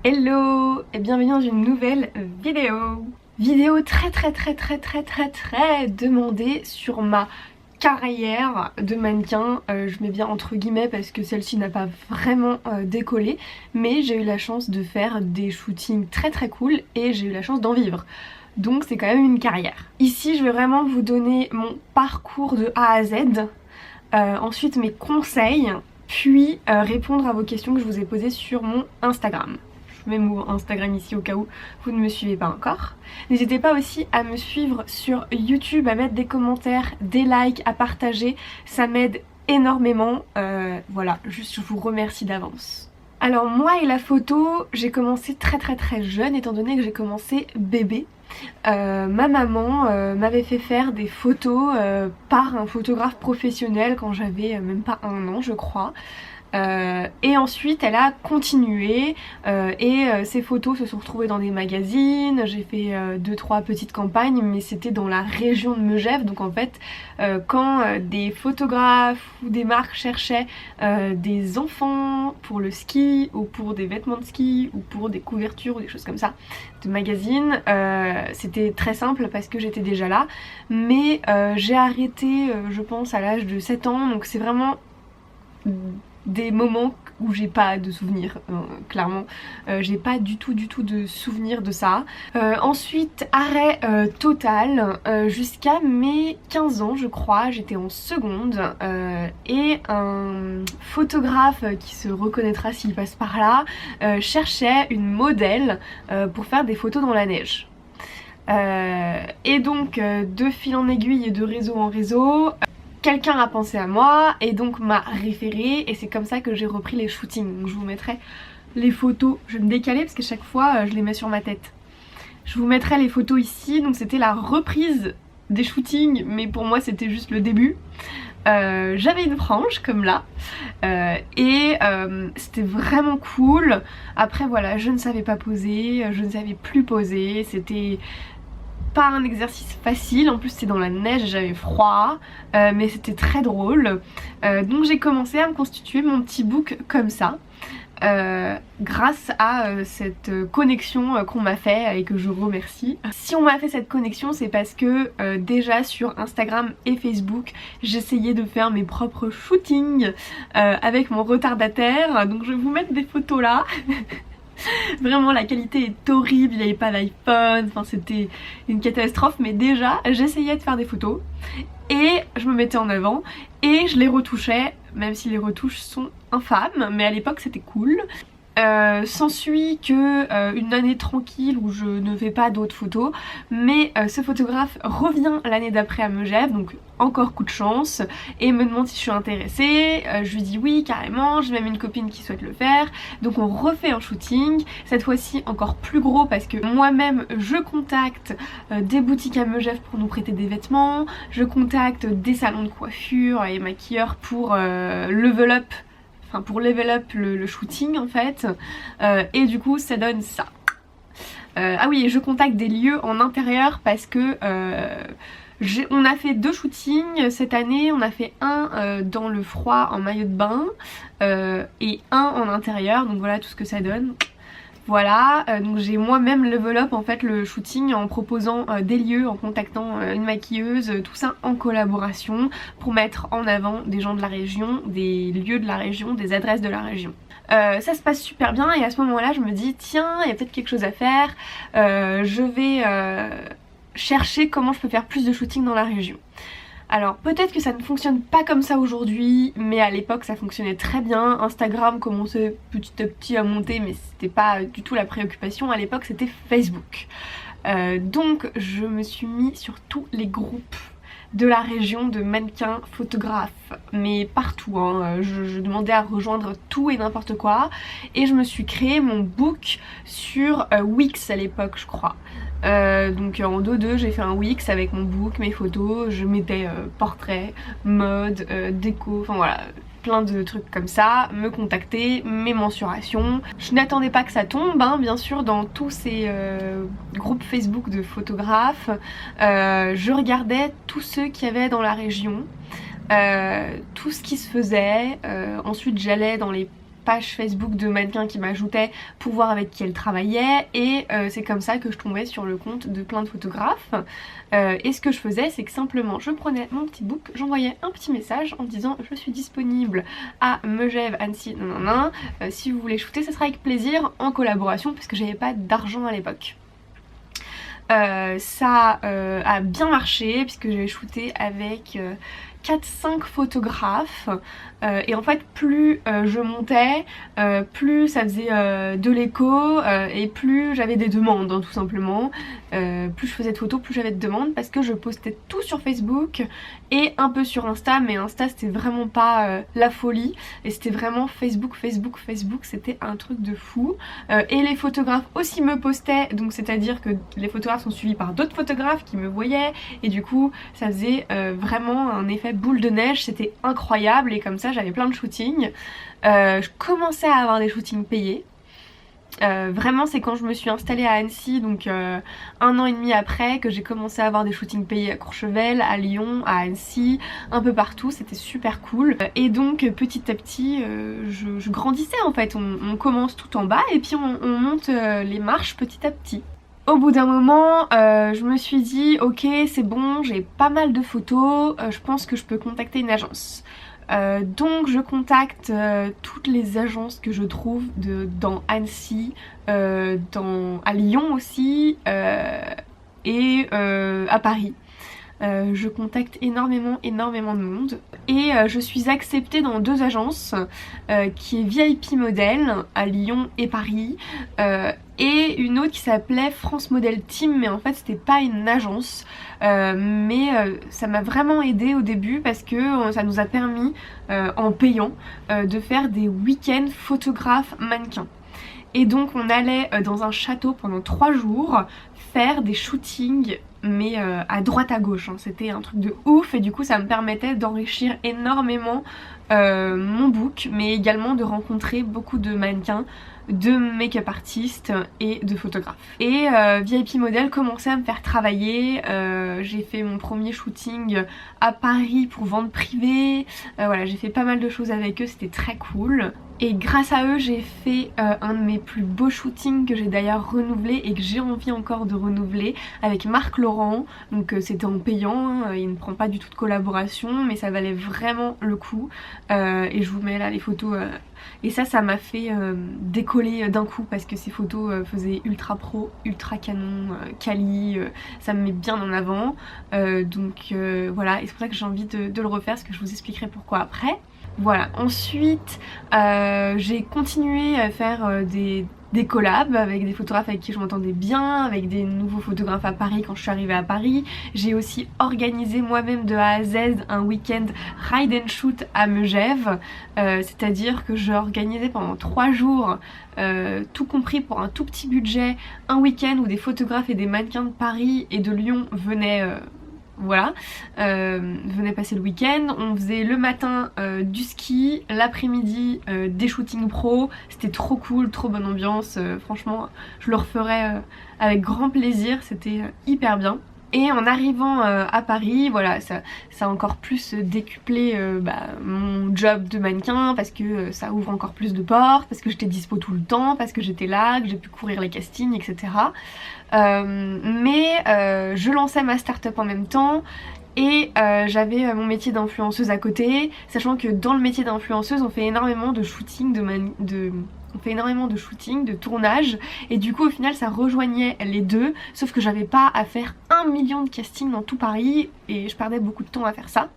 Hello et bienvenue dans une nouvelle vidéo. Vidéo très demandée sur ma carrière de mannequin. Je mets bien entre guillemets parce que celle-ci n'a pas vraiment décollé, mais j'ai eu la chance de faire des shootings très cool et j'ai eu la chance d'en vivre. Donc c'est quand même une carrière. Ici je vais vraiment vous donner mon parcours de A à Z, ensuite mes conseils, puis répondre à vos questions que je vous ai posées sur mon Instagram. Je mets mon Instagram ici au cas où vous ne me suivez pas encore. N'hésitez pas aussi à me suivre sur YouTube, à mettre des commentaires, des likes, à partager, ça m'aide énormément. Voilà, juste je vous remercie d'avance. Alors moi et la photo, j'ai commencé très jeune étant donné que j'ai commencé bébé. Ma maman m'avait fait faire des photos par un photographe professionnel quand j'avais même pas 1 an je crois. Et ensuite elle a continué et ces photos se sont retrouvées dans des magazines. J'ai fait 2-3 petites campagnes, mais c'était dans la région de Megève. Donc en fait quand des photographes ou des marques cherchaient des enfants pour le ski ou pour des vêtements de ski ou pour des couvertures ou des choses comme ça de magazines, c'était très simple parce que j'étais déjà là. Mais j'ai arrêté je pense à l'âge de 7 ans, donc c'est vraiment des moments où j'ai pas de souvenirs, clairement. J'ai pas du tout de souvenirs de ça. Ensuite, arrêt total jusqu'à mes 15 ans je crois, j'étais en seconde et un photographe qui se reconnaîtra s'il passe par là cherchait une modèle pour faire des photos dans la neige. Et donc de fil en aiguille et de réseau en réseau, quelqu'un a pensé à moi et donc m'a référé et c'est comme ça que j'ai repris les shootings. Donc je vous mettrai les photos, je vais me décaler parce que chaque fois je les mets sur ma tête. Je vous mettrai les photos ici, donc c'était la reprise des shootings mais pour moi c'était juste le début. J'avais une frange comme là et c'était vraiment cool. Après voilà, je ne savais pas poser, je ne savais plus poser, c'était pas un exercice facile, en plus c'est dans la neige, j'avais froid, mais c'était très drôle. Donc j'ai commencé à me constituer mon petit book comme ça, grâce à cette connexion qu'on m'a fait et que je remercie. Si on m'a fait cette connexion, c'est parce que déjà sur Instagram et Facebook j'essayais de faire mes propres shootings avec mon retardataire, donc je vais vous mettre des photos là. Vraiment la qualité est horrible, il n'y avait pas d'iPhone, enfin c'était une catastrophe, mais déjà j'essayais de faire des photos et je me mettais en avant et je les retouchais, même si les retouches sont infâmes, mais à l'époque c'était cool. S'ensuit que une année tranquille où je ne fais pas d'autres photos, mais ce photographe revient l'année d'après à Megève, donc encore coup de chance, et me demande si je suis intéressée. Je lui dis oui carrément, j'ai même une copine qui souhaite le faire, donc on refait un shooting, cette fois-ci encore plus gros parce que moi-même je contacte des boutiques à Megève pour nous prêter des vêtements, je contacte des salons de coiffure et maquilleurs pour level up, enfin pour level up le shooting en fait, et du coup ça donne ça. Ah oui, et je contacte des lieux en intérieur parce que on a fait 2 shootings cette année, on a fait un dans le froid en maillot de bain et un en intérieur, donc voilà tout ce que ça donne. Voilà, donc j'ai moi-même level up en fait le shooting en proposant des lieux, en contactant une maquilleuse, tout ça en collaboration pour mettre en avant des gens de la région, des lieux de la région, des adresses de la région. Ça se passe super bien et à ce moment là je me dis tiens, il y a peut-être quelque chose à faire, je vais chercher comment je peux faire plus de shootings dans la région. Alors peut-être que ça ne fonctionne pas comme ça aujourd'hui, mais à l'époque ça fonctionnait très bien. Instagram commençait petit à petit à monter, mais c'était pas du tout la préoccupation. À l'époque c'était Facebook. Donc je me suis mis sur tous les groupes de la région de mannequins, photographes, mais partout hein. Je demandais à rejoindre tout et n'importe quoi et je me suis créé mon book sur Wix à l'époque je crois. Donc en 2-2 j'ai fait un Wix avec mon book, mes photos, je mettais portrait, mode, déco, enfin voilà, plein de trucs comme ça, me contacter, mes mensurations. Je n'attendais pas que ça tombe hein, bien sûr dans tous ces groupes Facebook de photographes. Je regardais tous ceux qu'il y avait dans la région, tout ce qui se faisait. Ensuite j'allais dans les page Facebook de mannequins qui m'ajoutaient pour voir avec qui elles travaillaient, et c'est comme ça que je tombais sur le compte de plein de photographes. Et ce que je faisais, c'est que simplement je prenais mon petit book, j'envoyais un petit message en disant je suis disponible à Megève, Annecy, si vous voulez shooter, ça sera avec plaisir, en collaboration, puisque j'avais pas d'argent à l'époque. Ça a bien marché puisque j'ai shooté avec 4-5 photographes, et en fait plus je montais, plus ça faisait de l'écho, et plus j'avais des demandes, hein, tout simplement. Plus je faisais de photos, plus j'avais de demandes, parce que je postais tout sur Facebook et un peu sur Insta, mais Insta c'était vraiment pas la folie, et c'était vraiment Facebook, c'était un truc de fou. Et les photographes aussi me postaient, donc c'est à dire que les photographes sont suivis par d'autres photographes qui me voyaient, et du coup ça faisait vraiment un effet boule de neige, c'était incroyable, et comme ça j'avais plein de shootings. Je commençais à avoir des shootings payés. Vraiment c'est quand je me suis installée à Annecy, donc 1 an et demi après, que j'ai commencé à avoir des shootings payés à Courchevel, à Lyon, à Annecy, un peu partout, c'était super cool. Et donc petit à petit je grandissais en fait, on commence tout en bas et puis on monte les marches petit à petit. Au bout d'un moment, je me suis dit ok c'est bon, j'ai pas mal de photos, je pense que je peux contacter une agence. Donc je contacte toutes les agences que je trouve dans Annecy, à Lyon aussi, et à Paris. Je contacte énormément de monde, et je suis acceptée dans 2 agences, qui est VIP Model à Lyon et Paris, et une autre qui s'appelait France Model Team, mais en fait c'était pas une agence, mais ça m'a vraiment aidée au début parce que ça nous a permis en payant de faire des week-ends photographes mannequins. Et donc on allait dans un château pendant 3 jours faire des shootings, mais à droite à gauche, hein. C'était un truc de ouf, et du coup ça me permettait d'enrichir énormément mon book, mais également de rencontrer beaucoup de mannequins, de make-up artistes et de photographes. Et VIP Model commençait à me faire travailler, j'ai fait mon premier shooting à Paris pour vente privée, voilà, j'ai fait pas mal de choses avec eux, c'était très cool. Et grâce à eux j'ai fait un de mes plus beaux shootings, que j'ai d'ailleurs renouvelé et que j'ai envie encore de renouveler, avec Marc Laurent. Donc c'était en payant, hein, il ne prend pas du tout de collaboration, mais ça valait vraiment le coup. Et je vous mets là les photos, et ça m'a fait décoller d'un coup, parce que ces photos faisaient ultra pro, ultra canon, quali, ça me met bien en avant. Donc voilà, et c'est pour ça que j'ai envie de le refaire, parce que je vous expliquerai pourquoi après. Voilà, ensuite j'ai continué à faire des collabs avec des photographes avec qui je m'entendais bien, avec des nouveaux photographes à Paris quand je suis arrivée à Paris. J'ai aussi organisé moi-même de A à Z un week-end ride and shoot à Megève, c'est-à-dire que j'ai organisé pendant 3 jours, tout compris pour un tout petit budget, un week-end où des photographes et des mannequins de Paris et de Lyon venaient... Voilà, venez passer le week-end. On faisait le matin du ski, l'après-midi des shootings pro. C'était trop cool, trop bonne ambiance. Franchement, je le referais avec grand plaisir. C'était hyper bien. Et en arrivant à Paris, voilà, ça a encore plus décuplé mon job de mannequin, parce que ça ouvre encore plus de portes, parce que j'étais dispo tout le temps, parce que j'étais là, que j'ai pu courir les castings, etc. Mais je lançais ma start-up en même temps, et j'avais mon métier d'influenceuse à côté, sachant que dans le métier d'influenceuse on fait énormément de shooting, de tournage, et du coup au final ça rejoignait les deux, sauf que j'avais pas à faire 1 million de castings dans tout Paris, et je perdais beaucoup de temps à faire ça.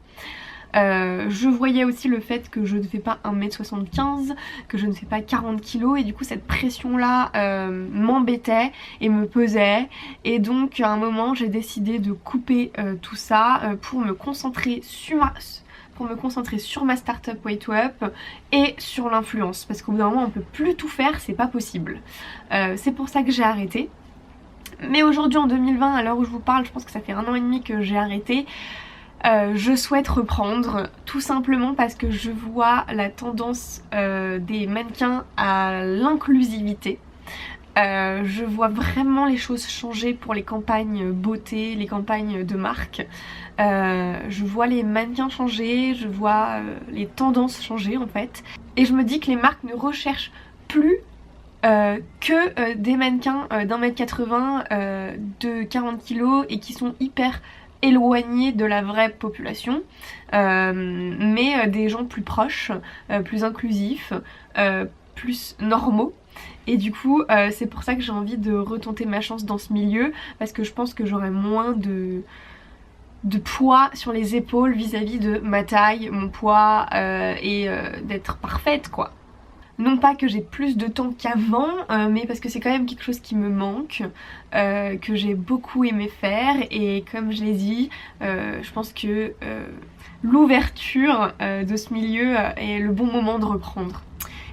Je voyais aussi le fait que je ne fais pas 1m75, que je ne fais pas 40 kg, et du coup cette pression là m'embêtait et me pesait, et donc à un moment j'ai décidé de couper tout ça pour me concentrer sur ma startup Way to Up et sur l'influence, parce qu'au bout d'un moment on peut plus tout faire, c'est pas possible. C'est pour ça que j'ai arrêté. Mais aujourd'hui en 2020, à l'heure où je vous parle, je pense que ça fait 1 an et demi que j'ai arrêté. Je souhaite reprendre, tout simplement parce que je vois la tendance des mannequins à l'inclusivité. Je vois vraiment les choses changer pour les campagnes beauté, les campagnes de marque. Je vois les mannequins changer, je vois les tendances changer en fait. Et je me dis que les marques ne recherchent plus que des mannequins d'1m80, de 40 kilos et qui sont hyper éloignés de la vraie population, mais des gens plus proches, plus inclusifs, plus normaux. Et du coup c'est pour ça que j'ai envie de retenter ma chance dans ce milieu, parce que je pense que j'aurai moins de poids sur les épaules vis-à-vis de ma taille, mon poids et d'être parfaite quoi. Non pas que j'ai plus de temps qu'avant, mais parce que c'est quand même quelque chose qui me manque, que j'ai beaucoup aimé faire, et comme je l'ai dit, je pense que l'ouverture de ce milieu est le bon moment de reprendre.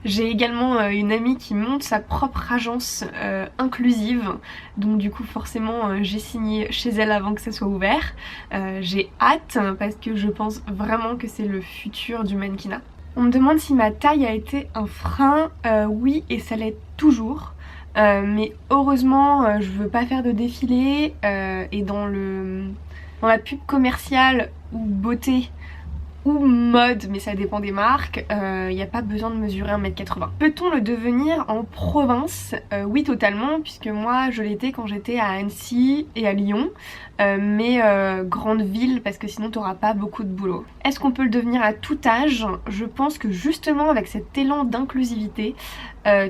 J'ai également une amie qui monte sa propre agence inclusive, donc du coup forcément j'ai signé chez elle avant que ça soit ouvert. J'ai hâte parce que je pense vraiment que c'est le futur du mannequinat. On me demande si ma taille a été un frein. Oui, et ça l'est toujours. Mais heureusement je veux pas faire de défilé, et dans la pub commerciale ou beauté ou mode, mais ça dépend des marques, il n'y a pas besoin de mesurer 1m80. Peut-on le devenir en province? Oui, totalement, puisque moi je l'étais quand j'étais à Annecy et à Lyon, mais grande ville, parce que sinon t'auras pas beaucoup de boulot. Est-ce qu'on peut le devenir à tout âge? Je pense que justement avec cet élan d'inclusivité,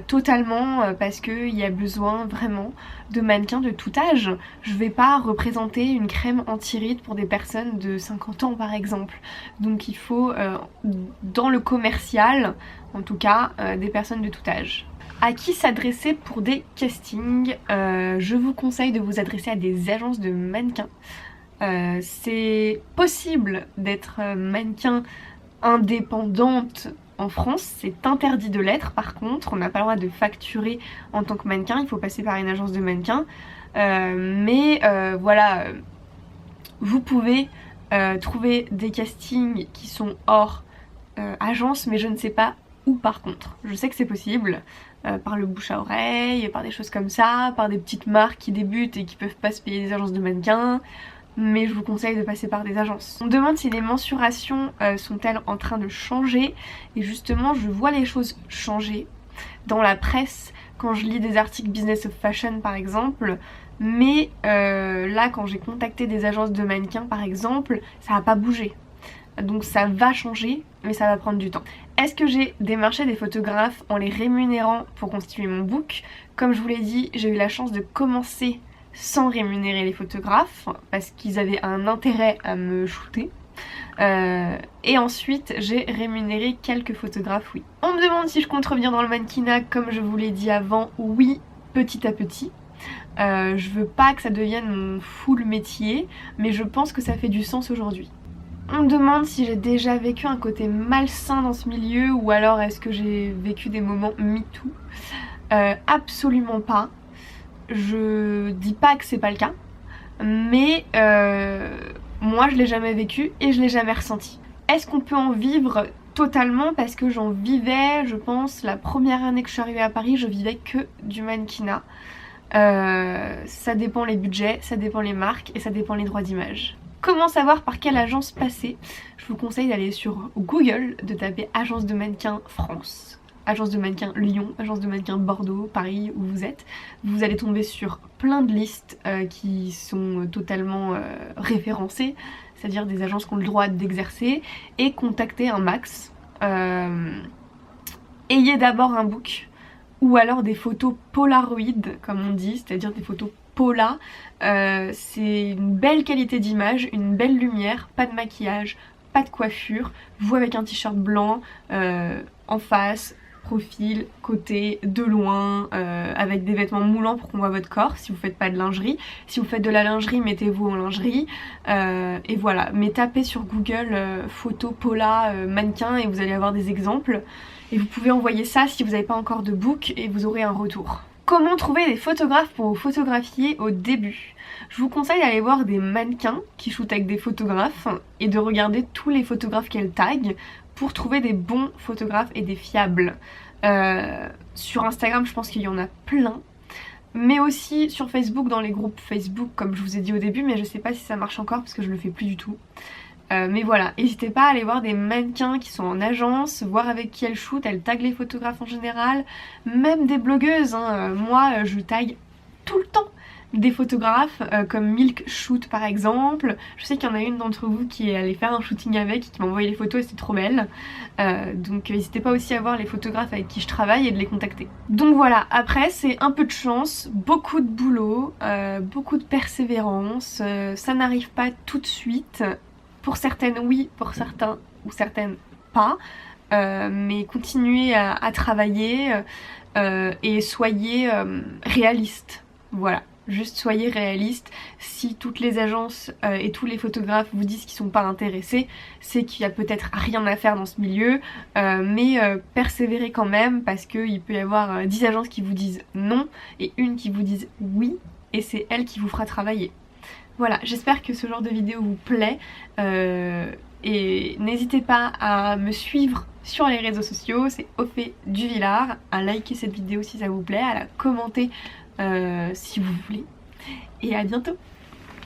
totalement, parce qu'il y a besoin vraiment de mannequins de tout âge. Je vais pas représenter une crème anti-rides pour des personnes de 50 ans par exemple. Donc il faut, dans le commercial en tout cas, des personnes de tout âge. À qui s'adresser pour des castings? Je vous conseille de vous adresser à des agences de mannequins. C'est possible d'être mannequin indépendante en France, c'est interdit de l'être par contre, on n'a pas le droit de facturer en tant que mannequin, il faut passer par une agence de mannequins. Mais voilà, vous pouvez trouver des castings qui sont hors agence, mais je ne sais pas où par contre. Je sais que c'est possible, par le bouche à oreille, par des choses comme ça, par des petites marques qui débutent et qui peuvent pas se payer des agences de mannequins, mais je vous conseille de passer par des agences. On me demande si les mensurations sont-elles en train de changer, et justement je vois les choses changer dans la presse quand je lis des articles Business of Fashion par exemple, mais là quand j'ai contacté des agences de mannequins par exemple, ça n'a pas bougé. Donc ça va changer, mais ça va prendre du temps. Est-ce que j'ai démarché des photographes en les rémunérant pour constituer mon book? Comme je vous l'ai dit, j'ai eu la chance de commencer sans rémunérer les photographes parce qu'ils avaient un intérêt à me shooter. Et ensuite j'ai rémunéré quelques photographes, oui. On me demande si je compte revenir dans le mannequinat. Comme je vous l'ai dit avant, oui, petit à petit. Je veux pas que ça devienne mon full métier, mais je pense que ça fait du sens aujourd'hui. On me demande si j'ai déjà vécu un côté malsain dans ce milieu, ou alors est-ce que j'ai vécu des moments MeToo. Absolument pas. Je dis pas que c'est pas le cas, mais moi je l'ai jamais vécu et je l'ai jamais ressenti. Est-ce qu'on peut en vivre totalement? Parce que j'en vivais, je pense, la première année que je suis arrivée à Paris, je vivais que du mannequinat. Ça dépend les budgets, ça dépend les marques et ça dépend les droits d'image. Comment savoir par quelle agence passer? Je vous conseille d'aller sur Google, de taper agence de mannequins France, agence de mannequins Lyon, agence de mannequins Bordeaux, Paris, où vous êtes. Vous allez tomber sur plein de listes qui sont totalement référencées, c'est-à-dire des agences qui ont le droit d'exercer, et contacter un max. Ayez d'abord un book, ou alors des photos Polaroid, comme on dit, c'est-à-dire des photos Pola. C'est une belle qualité d'image, une belle lumière, pas de maquillage, pas de coiffure, vous avec un t-shirt blanc, en face, profil, côté, de loin, avec des vêtements moulants pour qu'on voit votre corps si vous faites pas de lingerie. Si vous faites de la lingerie, mettez-vous en lingerie, et voilà. Mais tapez sur Google photo Pola mannequin et vous allez avoir des exemples, et vous pouvez envoyer ça si vous n'avez pas encore de book et vous aurez un retour. Comment trouver des photographes pour vous photographier au début? Je vous conseille d'aller voir des mannequins qui shootent avec des photographes et de regarder tous les photographes qu'elles taguent pour trouver des bons photographes et des fiables. Sur Instagram, je pense qu'il y en a plein. mais aussi sur Facebook, dans les groupes Facebook comme je vous ai dit au début, mais je sais pas si ça marche encore parce que je le fais plus du tout. Mais voilà, n'hésitez pas à aller voir des mannequins qui sont en agence, voir avec qui elles shootent, elles taguent les photographes en général, même des blogueuses, hein. Moi je tague tout le temps des photographes comme Milk Shoot par exemple. Je sais qu'il y en a une d'entre vous qui est allée faire un shooting avec et qui m'a envoyé les photos et c'était trop belle. Donc n'hésitez pas aussi à voir les photographes avec qui je travaille et de les contacter. Donc voilà, après c'est un peu de chance, beaucoup de boulot, beaucoup de persévérance, ça n'arrive pas tout de suite. Pour certaines oui, pour certains ou certaines pas. Mais continuez à travailler et soyez réalistes. Voilà, juste soyez réalistes. Si toutes les agences et tous les photographes vous disent qu'ils sont pas intéressés, c'est qu'il y a peut-être rien à faire dans ce milieu, mais persévérez quand même parce qu'il peut y avoir 10 agences qui vous disent non et une qui vous dise oui et c'est elle qui vous fera travailler. Voilà, j'espère que ce genre de vidéo vous plaît et n'hésitez pas à me suivre sur les réseaux sociaux, c'est Ophé Duvillard, à liker cette vidéo si ça vous plaît, à la commenter si vous voulez et à bientôt.